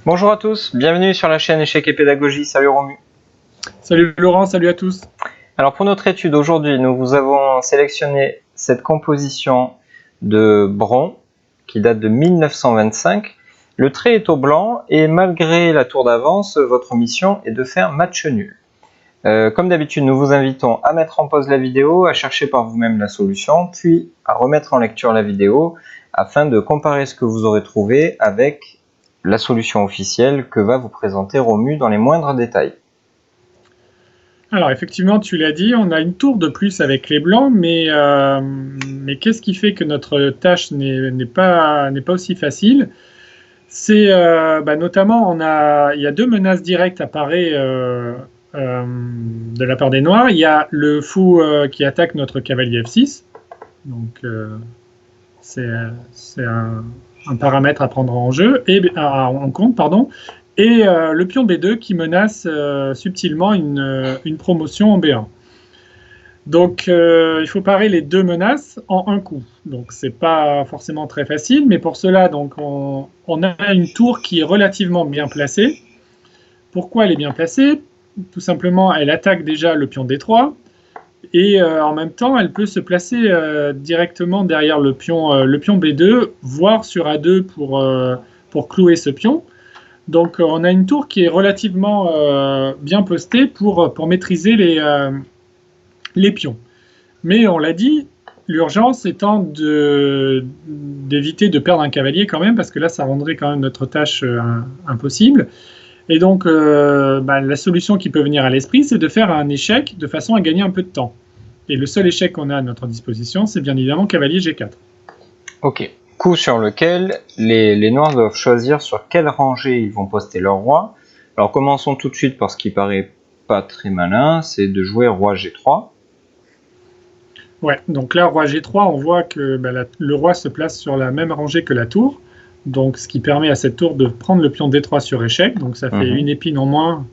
Bonjour à tous, bienvenue sur la chaîne Échecs et Pédagogie, salut Romu. Salut Laurent, salut à tous. Alors pour notre étude aujourd'hui, nous vous avons sélectionné cette composition de Bron qui date de 1925. Le trait est au blanc et malgré la tour d'avance, votre mission est de faire match nul. Comme d'habitude, nous vous invitons à mettre en pause la vidéo, à chercher par vous-même la solution, puis à remettre en lecture la vidéo afin de comparer ce que vous aurez trouvé avec la solution officielle que va vous présenter Romu dans les moindres détails. Alors effectivement, tu l'as dit, on a une tour de plus avec les blancs, mais qu'est-ce qui fait que notre tâche n'est pas aussi facile? C'est notamment, il y a deux menaces directes apparaissent de la part des noirs. Il y a le fou qui attaque notre cavalier F6, donc c'est un paramètre à prendre en compte, pardon. Et le pion B2 qui menace subtilement une promotion en B1. Donc il faut parer les deux menaces en un coup. Donc c'est pas forcément très facile, mais pour cela, donc, on a une tour qui est relativement bien placée. Pourquoi elle est bien placée? Tout simplement, elle attaque déjà le pion D3, et en même temps, elle peut se placer directement derrière le pion B2, voire sur A2 pour clouer ce pion. Donc on a une tour qui est relativement bien postée pour maîtriser les pions. Mais on l'a dit, l'urgence étant d'éviter de perdre un cavalier quand même, parce que là ça rendrait quand même notre tâche impossible. Et donc la solution qui peut venir à l'esprit, c'est de faire un échec de façon à gagner un peu de temps. Et le seul échec qu'on a à notre disposition, c'est bien évidemment cavalier G4. Ok. Coup sur lequel les noirs doivent choisir sur quelle rangée ils vont poster leur roi. Alors commençons tout de suite par ce qui paraît pas très malin, c'est de jouer roi G3. Ouais, donc là, roi G3, on voit que le roi se place sur la même rangée que la tour, donc ce qui permet à cette tour de prendre le pion D3 sur échec, donc ça fait une épine en moins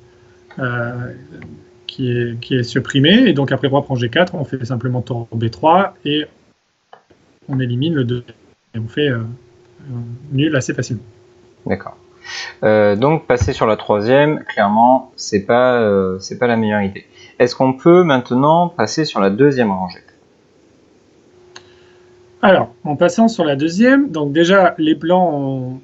qui est supprimée, et donc après roi prend G4, on fait simplement tour B3, et on élimine le 2, et on fait nul assez facilement. D'accord. Donc passer sur la troisième, clairement, c'est pas la meilleure idée. Est-ce qu'on peut maintenant passer sur la deuxième rangée? Alors, en passant sur la deuxième, donc déjà les blancs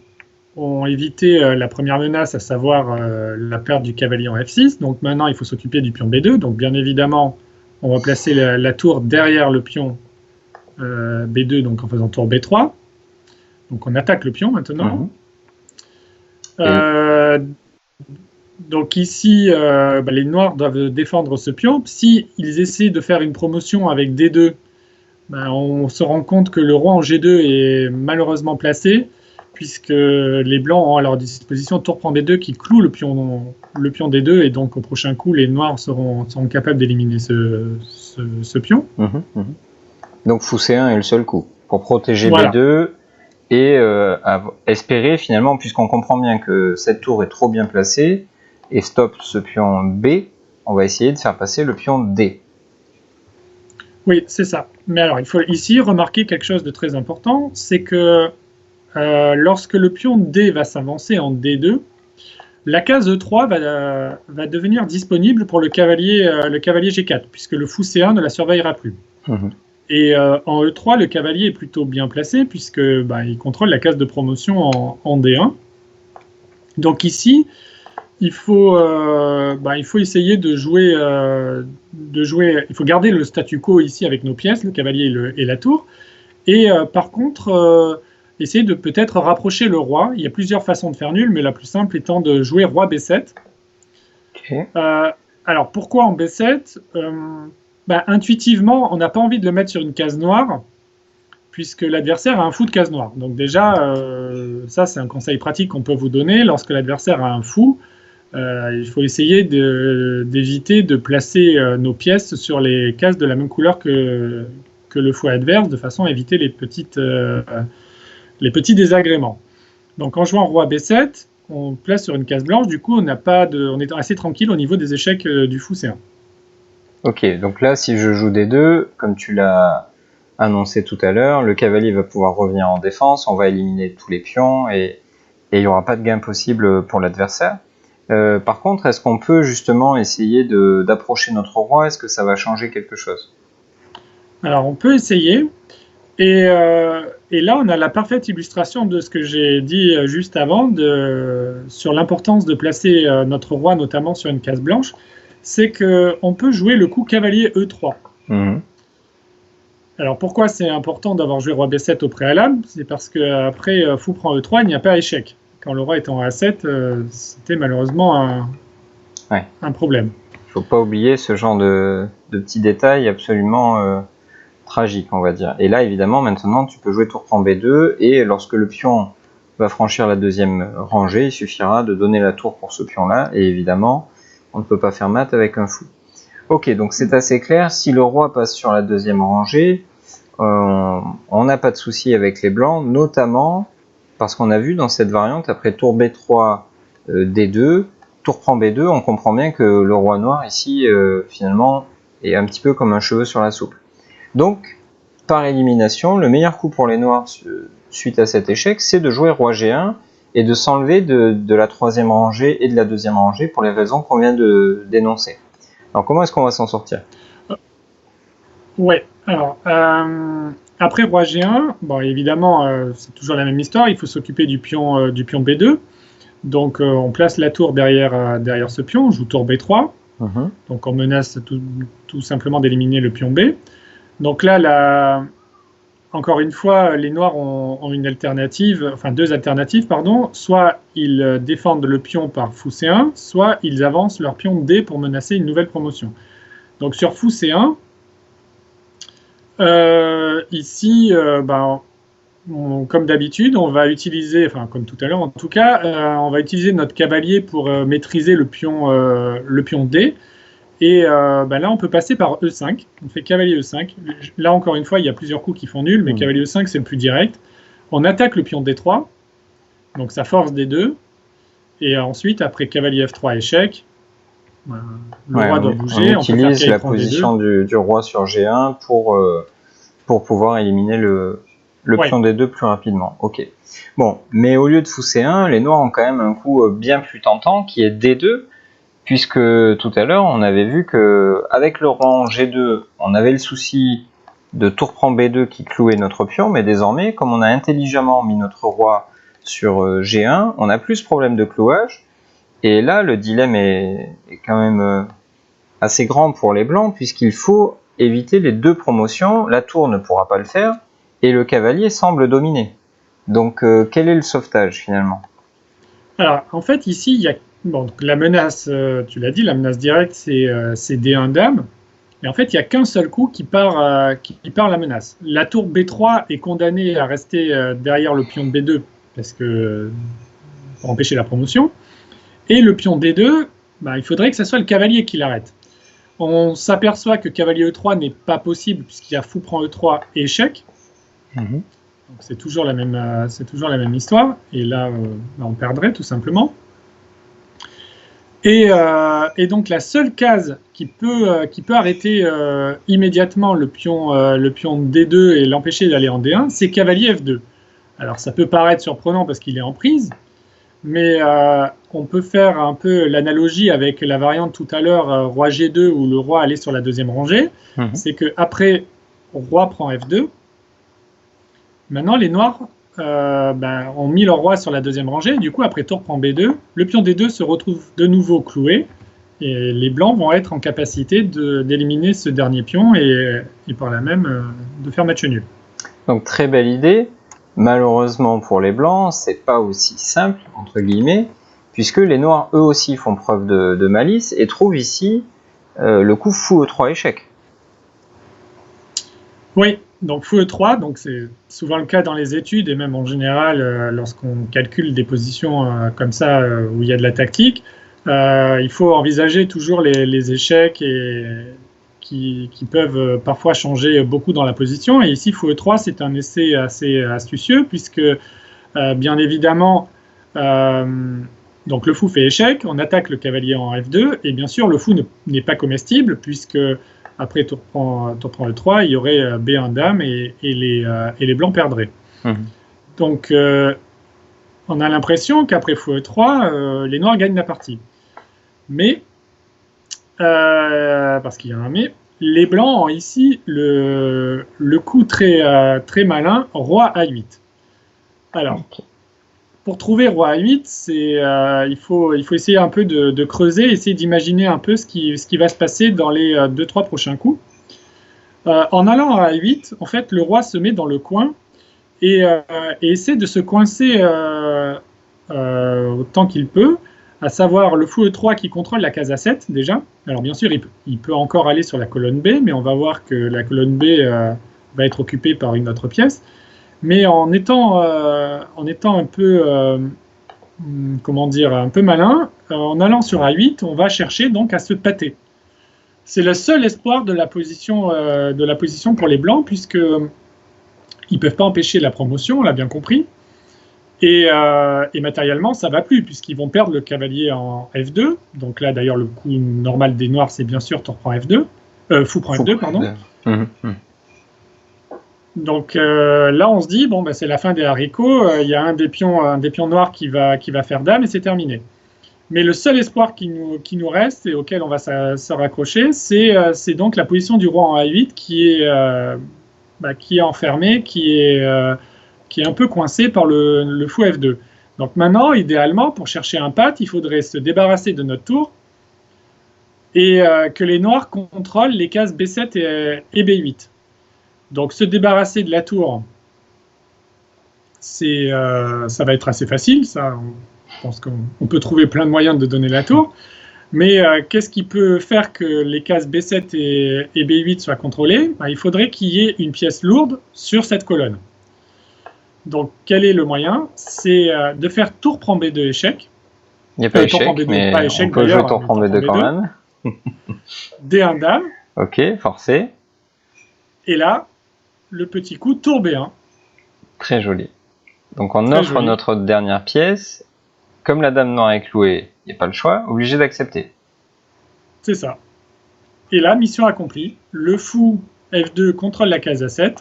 ont évité la première menace, à savoir la perte du cavalier en F6. Donc maintenant, il faut s'occuper du pion B2. Donc bien évidemment, on va placer la tour derrière le pion B2, donc en faisant tour B3. Donc on attaque le pion maintenant. Donc ici, les noirs doivent défendre ce pion. Si ils essaient de faire une promotion avec D2, on se rend compte que le roi en G2 est malheureusement placé, puisque les blancs ont à leur disposition tour prend D2 qui cloue le pion D2, et donc au prochain coup, les noirs seront capables d'éliminer ce pion. Donc fou C1 est le seul coup, pour protéger B2 et espérer finalement, puisqu'on comprend bien que cette tour est trop bien placée, et stop ce pion B, on va essayer de faire passer le pion D. Oui, c'est ça. Mais alors, il faut ici remarquer quelque chose de très important, c'est que lorsque le pion D va s'avancer en D2, la case E3 va devenir disponible pour le cavalier G4, puisque le fou C1 ne la surveillera plus. Et en E3, le cavalier est plutôt bien placé, puisque il contrôle la case de promotion en D1. Donc ici, il faut essayer de jouer, il faut garder le statu quo ici avec nos pièces, le cavalier et la tour, et par contre, essayer de peut-être rapprocher le roi. Il y a plusieurs façons de faire nul, mais la plus simple étant de jouer roi B7. Alors pourquoi en B7 intuitivement, on n'a pas envie de le mettre sur une case noire, puisque l'adversaire a un fou de case noire. Donc déjà, ça c'est un conseil pratique qu'on peut vous donner. Lorsque l'adversaire a un fou, il faut essayer d'éviter de placer nos pièces sur les cases de la même couleur que le fou adverse, de façon à éviter les petits désagréments. Donc en jouant roi B7, on place sur une case blanche, du coup on est assez tranquille au niveau des échecs du fou C1. Ok, donc là si je joue D2, comme tu l'as annoncé tout à l'heure, le cavalier va pouvoir revenir en défense, on va éliminer tous les pions et et il n'y aura pas de gain possible pour l'adversaire. Par contre, est-ce qu'on peut justement essayer d'approcher notre roi? Est-ce que ça va changer quelque chose? Alors, on peut essayer. Et là, on a la parfaite illustration de ce que j'ai dit juste avant sur l'importance de placer notre roi, notamment sur une case blanche. C'est qu'on peut jouer le coup cavalier E3. Alors, pourquoi c'est important d'avoir joué roi B7 au préalable? C'est parce qu'après fou prend E3, il n'y a pas échec. Quand le roi est en A7, c'était malheureusement un problème. Il ne faut pas oublier ce genre de petits détails absolument tragiques, on va dire. Et là, évidemment, maintenant, tu peux jouer tour prend B2, et lorsque le pion va franchir la deuxième rangée, il suffira de donner la tour pour ce pion-là, et évidemment, on ne peut pas faire mat avec un fou. Ok, donc c'est assez clair. Si le roi passe sur la deuxième rangée, on n'a pas de souci avec les blancs, notamment parce qu'on a vu dans cette variante, après tour B3, D2, tour prend B2, on comprend bien que le roi noir ici, finalement, est un petit peu comme un cheveu sur la soupe. Donc, par élimination, le meilleur coup pour les noirs suite à cet échec, c'est de jouer roi G1 et de s'enlever de la troisième rangée et de la deuxième rangée pour les raisons qu'on vient de dénoncer. Alors, comment est-ce qu'on va s'en sortir? Ouais, alors, après roi G1, bon, évidemment, c'est toujours la même histoire, il faut s'occuper du pion B2. Donc, on place la tour derrière ce pion, on joue tour B3. Donc, on menace tout simplement d'éliminer le pion B. Donc là, encore une fois, les noirs ont une alternative, enfin deux alternatives, pardon. Soit ils défendent le pion par fou C1, soit ils avancent leur pion D pour menacer une nouvelle promotion. Donc sur fou C1, ici, comme d'habitude, on va utiliser, enfin comme tout à l'heure en tout cas, on va utiliser notre cavalier pour maîtriser le pion D. Et là, on peut passer par E5. On fait cavalier E5. Là, encore une fois, il y a plusieurs coups qui font nul, mais cavalier E5, c'est le plus direct. On attaque le pion D3. Donc, ça force D2. Et ensuite, après cavalier F3 échec, le roi doit bouger. On utilise la position du roi sur G1 pour pouvoir éliminer le pion D2 plus rapidement. Ok. Bon, mais au lieu de fou C1, les noirs ont quand même un coup bien plus tentant qui est D2. Puisque tout à l'heure, on avait vu qu'avec le rang G2, on avait le souci de tour prend B2 qui clouait notre pion, mais désormais, comme on a intelligemment mis notre roi sur G1, on n'a plus ce problème de clouage. Et là, le dilemme est quand même assez grand pour les blancs, puisqu'il faut éviter les deux promotions. La tour ne pourra pas le faire, et le cavalier semble dominer. Donc, quel est le sauvetage finalement? Alors, en fait, ici, il y a donc la menace, tu l'as dit, la menace directe, c'est D1 dame. Et en fait, il n'y a qu'un seul coup qui part la menace. La tour B3 est condamnée à rester derrière le pion B2 pour empêcher la promotion. Et le pion D2, il faudrait que ce soit le cavalier qui l'arrête. On s'aperçoit que cavalier E3 n'est pas possible puisqu'il y a fou prend E3 et échec. Donc c'est toujours la même histoire. Et là, on perdrait tout simplement. Et donc la seule case qui peut arrêter immédiatement le pion D2 et l'empêcher d'aller en D1, c'est cavalier F2. Alors ça peut paraître surprenant parce qu'il est en prise, mais on peut faire un peu l'analogie avec la variante tout à l'heure roi G2 où le roi allait sur la deuxième rangée. C'est qu'après roi prend F2, maintenant les noirs ont mis leur roi sur la deuxième rangée, du coup après tour prend B2, le pion D2 se retrouve de nouveau cloué, et les blancs vont être en capacité d'éliminer ce dernier pion et par là même de faire match nul. Donc très belle idée, malheureusement pour les blancs, c'est pas aussi simple, entre guillemets, puisque les noirs eux aussi font preuve de malice et trouvent ici le coup fou E3 échec. Oui, donc fou E3, donc c'est souvent le cas dans les études et même en général lorsqu'on calcule des positions comme ça où il y a de la tactique, il faut envisager toujours les échecs qui peuvent parfois changer beaucoup dans la position. Et ici, fou E3, c'est un essai assez astucieux puisque bien évidemment, donc le fou fait échec, on attaque le cavalier en F2 et bien sûr le fou n'est pas comestible puisque après tour prend E3, il y aurait B1 dame et les blancs perdraient. Donc on a l'impression qu'après fou E3, les noirs gagnent la partie. Mais, parce qu'il y a un mais, les blancs ont ici le coup très malin, roi A8. Alors, pour trouver roi A8, il faut essayer un peu de creuser, essayer d'imaginer un peu ce qui va se passer dans les 2-3 prochains coups. En allant à A8, en fait, le roi se met dans le coin et essaie de se coincer autant qu'il peut, à savoir le fou E3 qui contrôle la case A7 déjà. Alors bien sûr, il peut encore aller sur la colonne B, mais on va voir que la colonne B va être occupée par une autre pièce. Mais en étant un peu, un peu malin, en allant sur A8, on va chercher donc à se pâter. C'est le seul espoir de la position pour les blancs, puisque ils ne peuvent pas empêcher la promotion, on l'a bien compris. Et matériellement, ça ne va plus, puisqu'ils vont perdre le cavalier en F2. Donc là, d'ailleurs, le coup normal des noirs, c'est bien sûr tour prend F2. Fou prend F2, pardon. Donc là, on se dit, bon, c'est la fin des haricots. Il y a un des pions noirs qui va faire dame, et c'est terminé. Mais le seul espoir qui nous reste, et auquel on va se raccrocher, c'est donc la position du roi en A8 qui est enfermée, qui est un peu coincé par le fou F2. Donc maintenant, idéalement, pour chercher un patt, il faudrait se débarrasser de notre tour et que les noirs contrôlent les cases B7 et B8. Donc se débarrasser de la tour, ça va être assez facile. Ça, je pense qu'on peut trouver plein de moyens de donner la tour. Mais qu'est-ce qui peut faire que les cases B7 et B8 soient contrôlées ? Il faudrait qu'il y ait une pièce lourde sur cette colonne. Donc, quel est le moyen ? C'est de faire tour prend B2 échec. Il n'y a pas échec, mais pas échec, on peut jouer tour prend B2 quand même. D1 dame. Ok, forcé. Et là, le petit coup, tour B1. Très joli. Donc, on offre notre dernière pièce. Comme la dame noire est clouée, il n'y a pas le choix, obligé d'accepter. C'est ça. Et là, mission accomplie. Le fou F2 contrôle la case A7.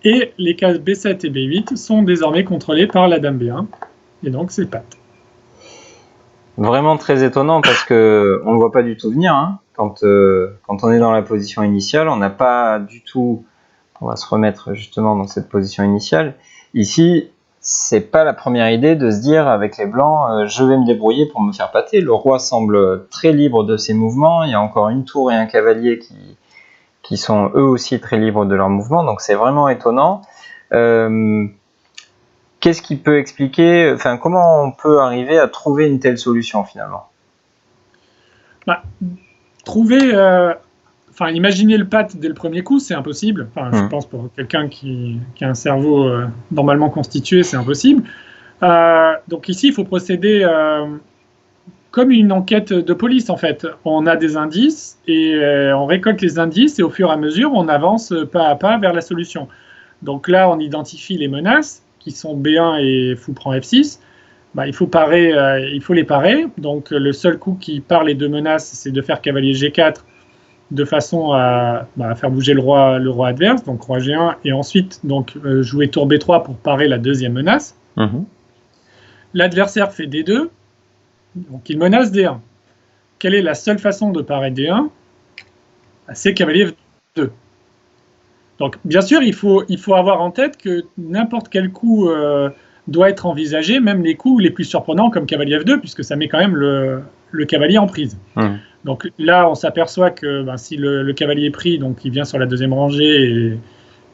Et les cases B7 et B8 sont désormais contrôlées par la dame B1. Et donc, c'est patt. Vraiment très étonnant parce qu'on ne le voit pas du tout venir. Hein. Quand on est dans la position initiale, on n'a pas du tout... On va se remettre justement dans cette position initiale. Ici, c'est pas la première idée de se dire avec les blancs, je vais me débrouiller pour me faire pâter. Le roi semble très libre de ses mouvements. Il y a encore une tour et un cavalier qui sont eux aussi très libres de leurs mouvements, donc c'est vraiment étonnant. Qu'est-ce qui peut expliquer, comment on peut arriver à trouver une telle solution finalement ? Imaginer le patt dès le premier coup, c'est impossible. Je pense pour quelqu'un qui a un cerveau normalement constitué, c'est impossible. Donc ici, il faut procéder comme une enquête de police en fait. On a des indices et on récolte les indices et au fur et à mesure, on avance pas à pas vers la solution. Donc là, on identifie les menaces qui sont B1 et fou prend F6. Il faut les parer. Donc le seul coup qui pare les deux menaces, c'est de faire cavalier G4 de façon à faire bouger le roi adverse, donc roi G1, et ensuite donc jouer tour B3 pour parer la deuxième menace. L'adversaire fait D2. Donc il menace D1. Quelle est la seule façon de parer D1 ? C'est cavalier F2. Donc bien sûr, il faut avoir en tête que n'importe quel coup doit être envisagé, même les coups les plus surprenants comme cavalier F2, puisque ça met quand même le cavalier en prise. Donc là, on s'aperçoit que si le cavalier est pris, donc il vient sur la deuxième rangée,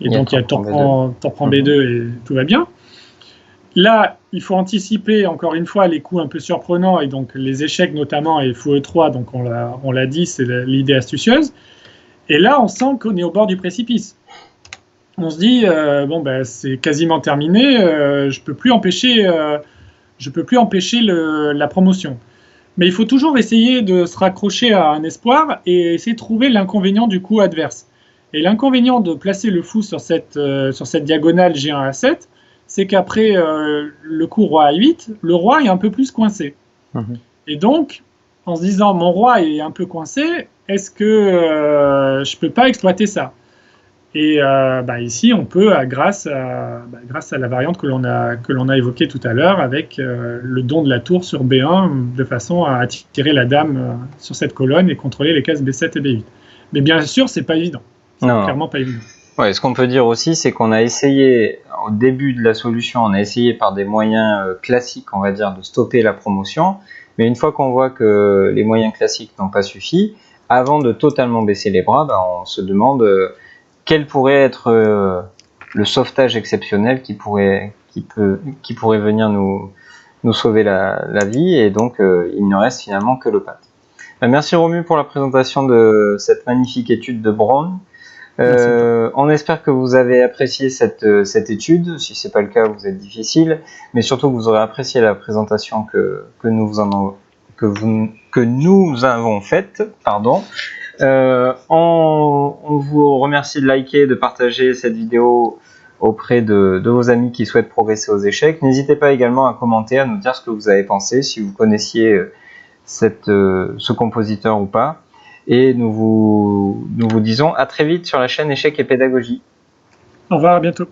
et donc il y a tour prend B2 et tout va bien. Là, il faut anticiper, encore une fois, les coups un peu surprenants, et donc les échecs notamment, et fou E3, donc on l'a dit, c'est l'idée astucieuse. Et là, on sent qu'on est au bord du précipice. On se dit, c'est quasiment terminé, je peux plus empêcher la promotion. Mais il faut toujours essayer de se raccrocher à un espoir et essayer de trouver l'inconvénient du coup adverse. Et l'inconvénient de placer le fou sur cette diagonale G1 à 7, c'est qu'après le coup roi A8, le roi est un peu plus coincé. Et donc, en se disant, mon roi est un peu coincé, est-ce que je ne peux pas exploiter ça ? Et ici, on peut, grâce à la variante que l'on a évoquée tout à l'heure, avec le don de la tour sur B1, de façon à attirer la dame sur cette colonne et contrôler les cases B7 et B8. Mais bien sûr, c'est pas évident. C'est clairement pas évident. Ouais, ce qu'on peut dire aussi, c'est qu'on a essayé, au début de la solution, on a essayé par des moyens classiques, on va dire, de stopper la promotion. Mais une fois qu'on voit que les moyens classiques n'ont pas suffi, avant de totalement baisser les bras, on se demande quel pourrait être le sauvetage exceptionnel qui pourrait venir nous sauver la vie. Et donc, il ne reste finalement que le PAT. Merci Romu pour la présentation de cette magnifique étude de Brown. On espère que vous avez apprécié cette étude. Si ce n'est pas le cas, vous êtes difficile, mais surtout que vous aurez apprécié la présentation que nous avons faite. On vous remercie de liker, de partager cette vidéo auprès de vos amis qui souhaitent progresser aux échecs. N'hésitez pas également à commenter, à nous dire ce que vous avez pensé, si vous connaissiez ce compositeur ou pas. Et nous vous disons à très vite sur la chaîne Échecs et Pédagogie. Au revoir, à bientôt.